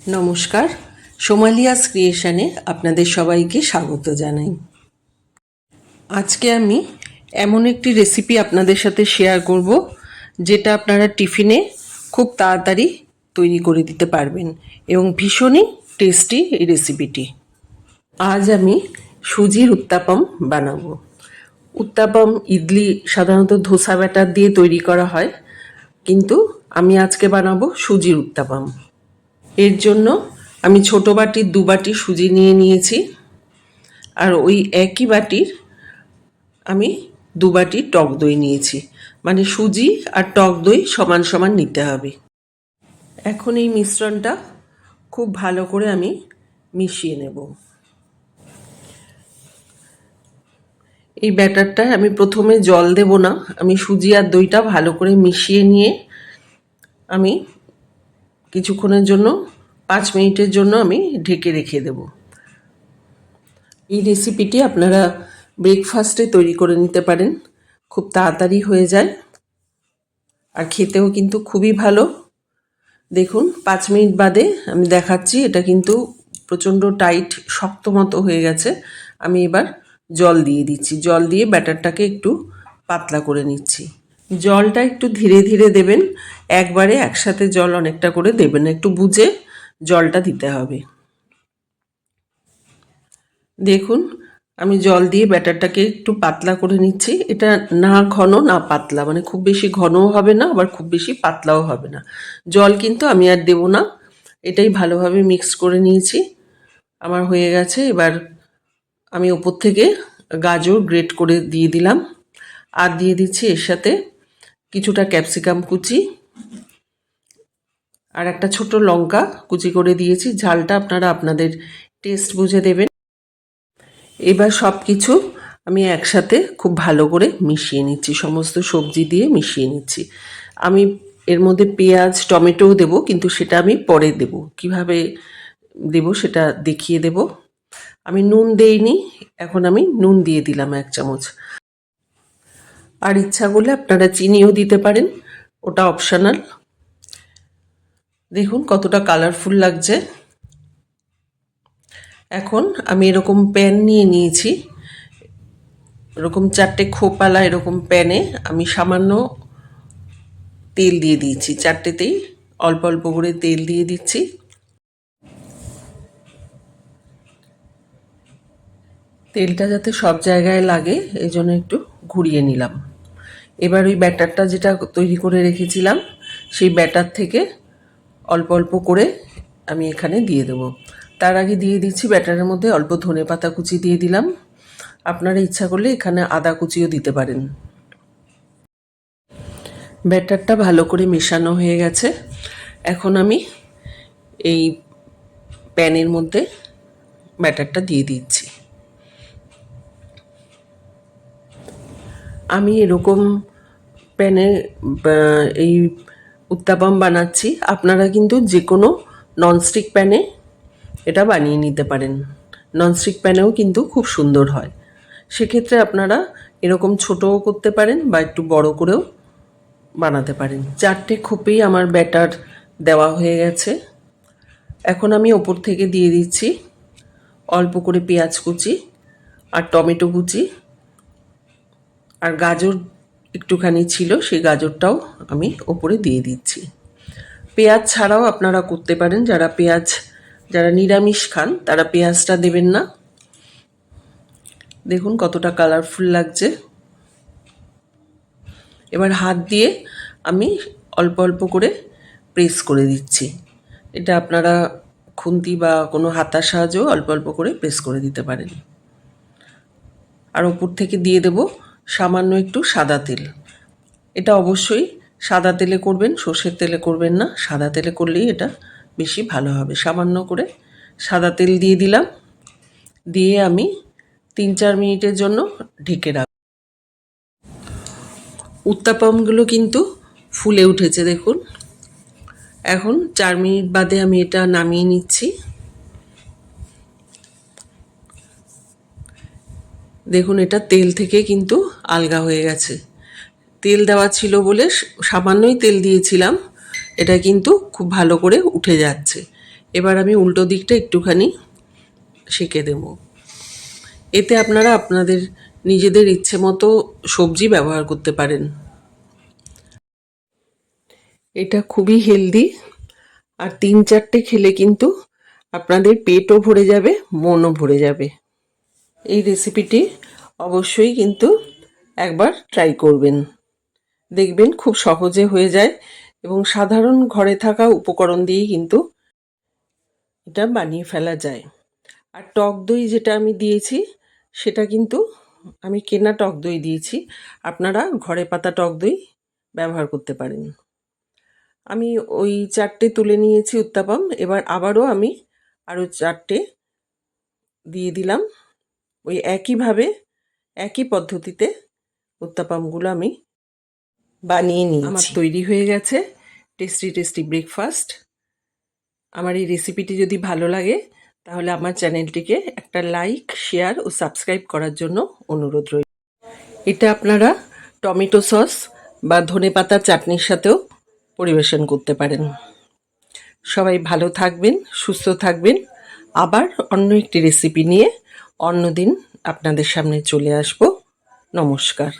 নমস্কার, সোমালিয়াস ক্রিয়েশনে আপনাদের সবাইকে স্বাগত জানাই। আজকে আমি এমন একটি রেসিপি আপনাদের সাথে শেয়ার করব যেটা আপনারা টিফিনে খুব তাড়াতাড়ি তৈরি করে দিতে পারবেন এবং ভীষণই টেস্টি এই রেসিপিটি। আজ আমি সুজির উত্তাপম বানাবো। উত্তাপম ইডলি সাধারণত ধোসা ব্যাটার দিয়ে তৈরি করা হয়, কিন্তু আমি আজকে বানাবো সুজির উত্তাপম। এর জন্য আমি ছোটো বাটির 2 বাটি সুজি নিয়ে নিয়েছি, আর ওই একই বাটির আমি 2 বাটি টক দই নিয়েছি। মানে সুজি আর টক দই সমান সমান নিতে হবে। এখন এই মিশ্রণটা খুব ভালো করে আমি মিশিয়ে নেব। এই ব্যাটারটায় আমি প্রথমে জল দেব না, আমি সুজি আর দইটা ভালো করে মিশিয়ে নিয়ে আমি কিছুক্ষণের জন্য 5 মিনিটের জন্য আমি ঢেকে রেখে দেব। এই রেসিপিটি আপনারা ব্রেকফাস্টে তৈরি করে নিতে পারেন, খুব তাড়াতাড়ি হয়ে যায় আর খেতেও কিন্তু খুবই ভালো। দেখুন 5 মিনিট বাদে আমি দেখাচ্ছি, এটা কিন্তু প্রচণ্ড টাইট শক্ত মতো হয়ে গেছে। আমি এবার জল দিয়ে দিচ্ছি, জল দিয়ে ব্যাটারটাকে একটু পাতলা করে নিচ্ছি। জলটা একটু ধীরে ধীরে দেবেন, একবারে একসাথে জল অনেকটা করে দেবেন, একটু বুঝে জলটা দিতে হবে। দেখুন আমি জল দিয়ে ব্যাটারটাকে একটু পাতলা করে নিচ্ছি। এটা না ঘন না পাতলা, মানে খুব বেশি ঘনও হবে না আবার খুব বেশি পাতলাও হবে না। জল কিন্তু আমি আর দেব না, এটাই ভালোভাবে মিক্স করে নিয়েছি। আমার হয়ে গেছে। এবার আমি ওপর থেকে গাজর গ্রেট করে দিয়ে দিলাম, আর দিয়ে দিচ্ছি এর সাথে কিছুটা ক্যাপসিকাম কুচি আর একটা ছোট লঙ্কা কুচি করে দিয়েছি। ঝালটা আপনারা আপনাদের টেস্ট বুঝে দেবেন। এবার সব কিছু আমি একসাথে খুব ভালো করে মিশিয়ে নিচ্ছি, সমস্ত সবজি দিয়ে মিশিয়ে নিচ্ছি। আমি এর মধ্যে পেঁয়াজ টমেটোও দেবো, কিন্তু সেটা আমি পরে দেব। কিভাবে দেব সেটা দেখিয়ে দেব। আমি নুন দেইনি, এখন আমি নুন দিয়ে দিলাম 1 চামচ। আর ইচ্ছা করলে আপনারা চিনিও দিতে পারেন, ওটা অপশনাল। দেখুন কতটা কালারফুল লাগছে। এখন আমি এরকম প্যান নিয়ে নিয়েছি, এরকম 4টে খোপালা এরকম প্যানে আমি সামান্য তেল দিয়ে দিয়েছি। 4টেতেই অল্প অল্প করে তেল দিয়ে দিচ্ছি। তেলটা যাতে সব জায়গায় লাগে এই জন্য একটু ঘুরিয়ে নিলাম। এবার ওই ব্যাটারটা যেটা তৈরি করে রেখেছিলাম সেই ব্যাটার থেকে অল্প অল্প করে আমি এখানে দিয়ে দেবো। তার আগে দিয়ে দিচ্ছি ব্যাটারের মধ্যে অল্প ধনেপাতা কুচি দিয়ে দিলাম। আপনারা ইচ্ছা করলে এখানে আদা কুচিও দিতে পারেন। ব্যাটারটা ভালো করে মেশানো হয়ে গেছে। এখন আমি এই প্যানের মধ্যে ব্যাটারটা দিয়ে দিচ্ছি। আমি এরকম প্যানে এই উত্তাপম বানাচ্ছি। আপনারা কিন্তু যে কোনো ননস্টিক প্যানে এটা বানিয়ে নিতে পারেন। ননস্টিক প্যানেও কিন্তু খুব সুন্দর হয়। সেক্ষেত্রে আপনারা এরকম ছোটও করতে পারেন বা একটু বড় করেও বানাতে পারেন। 4টে খোপেই আমার ব্যাটার দেওয়া হয়ে গেছে। এখন আমি ওপর থেকে দিয়ে দিচ্ছি অল্প করে পেঁয়াজ কুচি আর টমেটো কুচি, আর গাজর একটুখানি ছিল সেই গাজরটাও আমি ওপরে দিয়ে দিচ্ছি। পেঁয়াজ ছাড়াও আপনারা করতে পারেন, যারা নিরামিষ খান তারা পেঁয়াজটা দেবেন না। দেখুন কতটা কালারফুল লাগছে। এবার হাত দিয়ে আমি অল্প অল্প করে প্রেস করে দিচ্ছি। এটা আপনারা খুন্তি বা কোনো হাতার সাহায্যেও অল্প অল্প করে প্রেস করে দিতে পারেন। আর ওপর থেকে দিয়ে দেব সামান্য একটু সাদা তেল। এটা অবশ্যই সাদা তেলে করবেন, সর্ষের তেলে করবেন না। সাদা তেলে করলেই এটা বেশি ভালো হবে। সামান্য করে সাদা তেল দিয়ে দিলাম, দিয়ে আমি 3-4 মিনিটের জন্য ঢেকে রাখব। উত্তাপমগুলো কিন্তু ফুলে উঠেছে দেখুন। এখন 4 মিনিট বাদে আমি এটা নামিয়ে নিচ্ছি। দেখুন এটা তেল থেকে কিন্তু আলগা হয়ে গেছে। তেল দেওয়া ছিল বলে সামান্যই তেল দিয়েছিলাম, এটা কিন্তু খুব ভালো করে উঠে যাচ্ছে। এবার আমি উল্টো দিকটা একটুখানি সেঁকে দেব। এতে আপনারা আপনাদের নিজেদের ইচ্ছে মতো সবজি ব্যবহার করতে পারেন। এটা খুবই হেলদি, আর 3-4টে খেলে কিন্তু আপনাদের পেটও ভরে যাবে, মনও ভরে যাবে। এই রেসিপিটি অবশ্যই কিন্তু একবার ট্রাই করবেন, দেখবেন খুব সহজে হয়ে যায় এবং সাধারণ ঘরে থাকা উপকরণ দিয়েই কিন্তু এটা বানিয়ে ফেলা যায়। আর টক দই যেটা আমি দিয়েছি সেটা কিন্তু আমি কেনা টক দই দিয়েছি, আপনারা ঘরে পাতা টক দই ব্যবহার করতে পারেন। আমি ওই 4টে তুলে নিয়েছি উত্তাপাম, এবার আবারও আমি আরও 4টে দিয়ে দিলাম। ওই একইভাবে একই পদ্ধতিতে উত্তাপামগুলো আমি বানিয়ে নিয়েছি। আমার তৈরি হয়ে গেছে টেস্টি টেস্টি ব্রেকফাস্ট। আমার এই রেসিপিটি যদি ভালো লাগে তাহলে আমার চ্যানেলটিকে একটা লাইক, শেয়ার ও সাবস্ক্রাইব করার জন্য অনুরোধ রইল। এটা আপনারা টমেটো সস বা ধনেপাতার চাটনির সাথেও পরিবেশন করতে পারেন। সবাই ভালো থাকবেন, সুস্থ থাকবেন। আবার অন্য একটি রেসিপি নিয়ে অন্যদিন আপনাদের সামনে চলে আসব। নমস্কার।